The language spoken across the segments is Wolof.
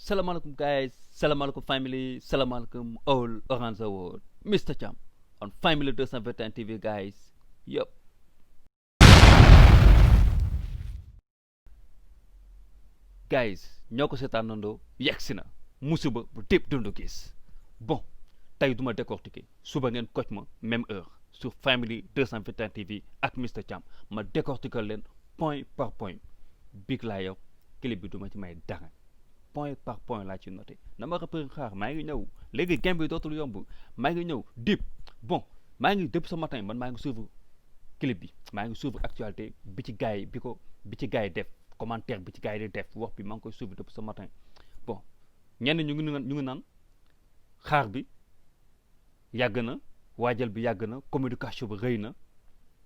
Salam alaikum guys, salam alaikum family, salam alaikum all around the world. Mr. Cham on Family 221 TV guys. Yup. Guys, ñoo ko seetaanandoo yegsi na musiba bu dépp dundu gis bon tey duma décortiquer suba ngeen koc ma même heure sur Family 221 TV ak Mr. Cham ma décortiquer leen point par point big laa yow clip bi duma ci may dara point par point laa ci noté na ma repère xaar maa ngi ñëw léegi game bi dootul yomb maa ngi ñëw dip bon maa ngi depuis ce matin man maa ngi suivre clip bi maa ngi suivre actualité bi ci gars yi bi ci gars yi def commentaire bi ci gars yi di def wax bi maa ngi koy suivre depuis ce matin bon ñenn ñu ngi naan xaar bi yàgg na waajal bi yàgg na communication bi rëy na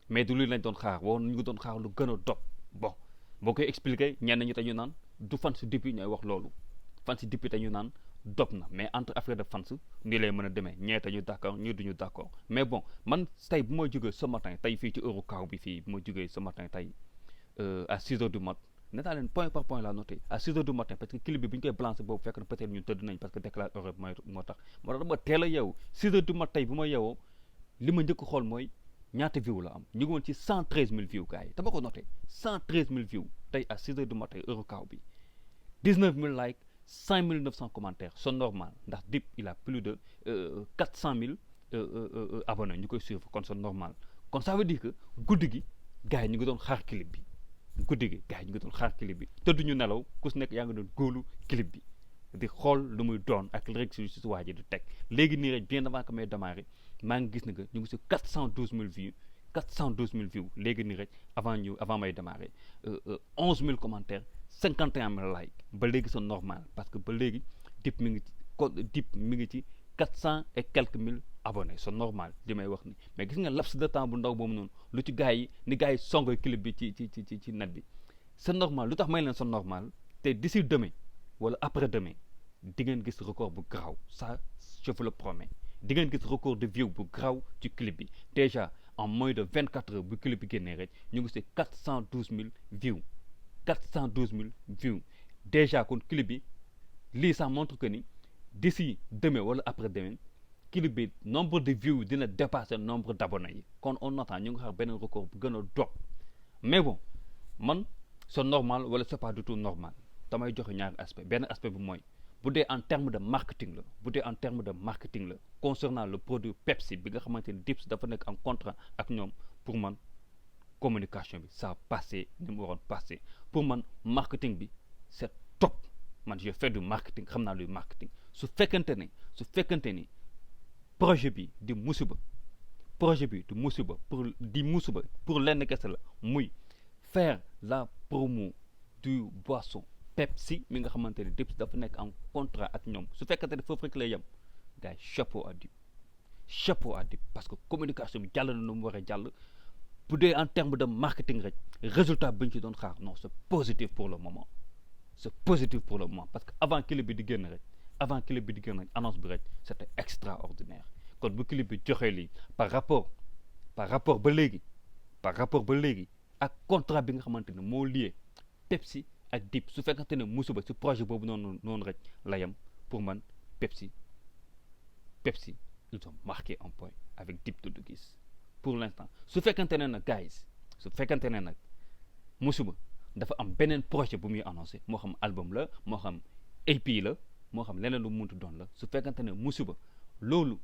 mais du luy lañ doon xaar woon ñu ngi doon xaar lu gën a dog bon boo koy expliquer ñenn ñi dañu naan du fan si depuis ñooy wax loolu fan si depuis dañu naan dog na mais entre affaire de fans nii lay mën a demee ñee dañu d'accord ñii duñu d'accord mais bon man tey bu ma jógee ce matin tey fii ci euro kaw bi fii bu ma jógee ce matin tey à 6 heures du mat nee naa leen point par point la noté à 6 heures du matin parce que clip bi bu ñu koy balancé boobu fekk na peut-être ñun tëdd nañ parce que déclaré horaire moo tax dama teel a yeewu 6 heures du mat tey bu ma yeewoo li ma njëkk xool mooy ñaata view la am ñu ngi woon ci 113000 view gars yi dama ko noté 113000 view tey à 6 heures du matin euro kaw bi 19000 likes 5900 commentaires c'est normal ndax Dip il a plus de 400000 abonnés ñu koy suivre kon c'est normal kon ça veut dire que guddi gi gars yi ñu ngi doon xaar clip bi guddi gi gars yi ñu ngi doon xaar clip bi tëdduñu nelaw ku si nekk yaa ngi doon góolu clip bi di xool lu muy doon ak rek si waa ji di teg léegi nii rek bien avant que may démarrer maa ngi gis ne que ñu ngi si 412000 vues 412000 views léegi nii rek avant may démarrer 11000 commentaires 51000 likes ba léegi c'est normal parce que ba léegi Dip mi ngi ci 400 et quelques mille abonnés c'est normal li may wax ni mais gis nga laps de temps bu ndaw boobu noonu lu ci gars yi ni gars yi songoy clip bi ci net bi c'est normal lu tax may leen c'est normal te d'ici demain wala après demain di ngeen gis record bu garaaw ça je vous le promets di ngeen gis record de view bu garaaw ci clip bi déjà en moins de 24 heures bu clip bi génnee rek ñu ngi si 412000 views 412000 views déjà kon clip bi lii ça montre que ni d'ici demain wala après demain clip bi nombre de views dina dépasser nombre d'abonnés yi kon on attend ñu ngi xaar beneen record bu gën a dog mais bon man c'est normal wala c'est pas du tout normal damay joxe ñaari aspect benn aspect bi mooy bu dee en terme de marketing la concernant le produit Pepsi bi nga xamante ni Dip dafa nekk en contrat ak ñoom pour man communication bi ça a passé ni mu waroon passé pour man marketing bi c'est top man je fais du marketing xam naa luy marketing su fekkente ni projet bi di musiba pour lenn kese la muy faire la promo du boisson Pepsi mi nga xamante ne Dip dafa nekk en contrat ak ñoom su fekkente ne foofu rek lay yem gars yi chapeau à Dip parce que communication bi jàll na nu mu waree jàll bu dee en terme de marketing rek résultat bi ñu ci doon xaar non c'est positif pour le moment parce que avant clip bi di génn rek annonce bi rek c'était extraordinaire kon bu clip bi joxee lii par rapport ba léegi ak contrat bi nga xamante ne moo lié Pepsi ak Dip su fekkante ne musiba ci projet boobu noonu rek la yem pour man Pepsi ils ont marqué un point avec Dip Doundou Guiss pour l'instant su fekkante ne nag musiba dafa am beneen projet bu muy annoncé moo xam album la moo xam EP la moo xam leneen lu mu munti doon la su fekkante ne musiba loolu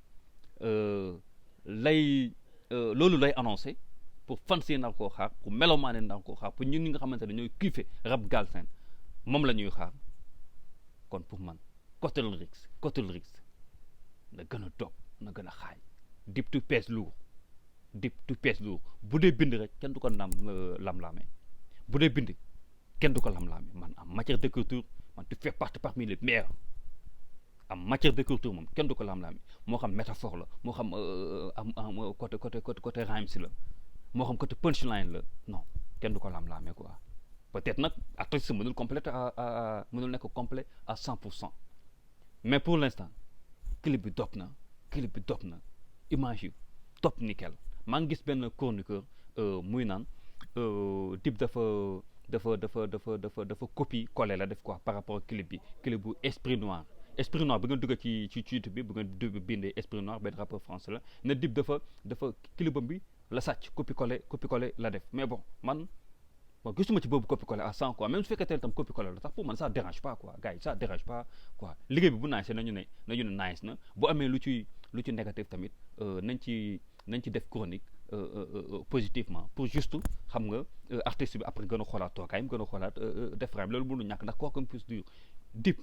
lay annoncé pour fans yi nar koo xaar pour melomaane nar koo xaar pour ñun ñi nga xamante ne ñooy kiffé rap galsen moom la ñuy xaar kon pour man côté lyrics na gën a dog na gën a xaay Dip tu pèse lourd bu dee bind rek kenn du ko lam-laamee man en matière d'écriture man tu fais parmi les meilleurs en matière d'écriture moom kenn du ko lam-laamee moo xam métaphore la moo xam côté rhymes la moo xam côté punchline la non kenn du ko lam-laamee quoi peut-être nag artiste mënul nekk complet à 100% mais pour l'instant clip bi dog na image yi top nickel maa ngi gis benn chroniqueur muy naan Dip dafa dafa copie coller la def quoi par rapport au clip bu esprit noir bi nga dugg ci YouTube bi bu nga bindee esprit noir benn rappeur français la ne Dip dafa clipam bi la sàcc copie coller la def mais bon man gisuma ci boobu copie coller à 100 quoi même su fekkee tam copie coller la sax pour man ça dérange pas quoi gars yi ça dérange pas quoi liggéey bi bu nice nañu ne nice na bu amee lu ci négatif tamit nañ ci def chronique positivement pour juste xam nga artiste bi après gën a xoolaat toogaayam gën a xoolaat def raam loolu mënu ñàkk ndax quoi qu'on puisse dire Dip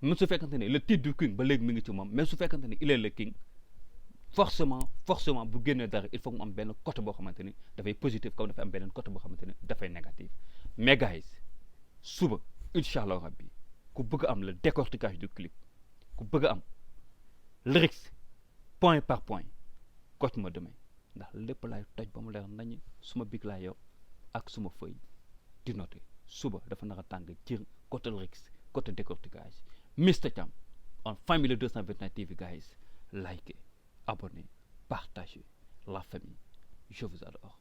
même su fekkante ne le titre du king ba léegi mi ngi ci moom même su fekkante ne il est le king forcément bu génnee dara il faut mu am benn côté boo xamante ni dafay positif comme dafay am beneen côté boo xamante ni dafay négatif mais guys suba incha allah rabbi ku bëgg am le décortiquage du clip ku bëgg am lyrics point par point coach ma demain ndax lépp laay toj ba mu leer nañu suma big laa yor ak suma feuille di noter suba dafa nar a tàng jër côté lyrics côté décortiquage Mr Thiam on Family 221 TV guys likez abonnez partagez la famille je vous adore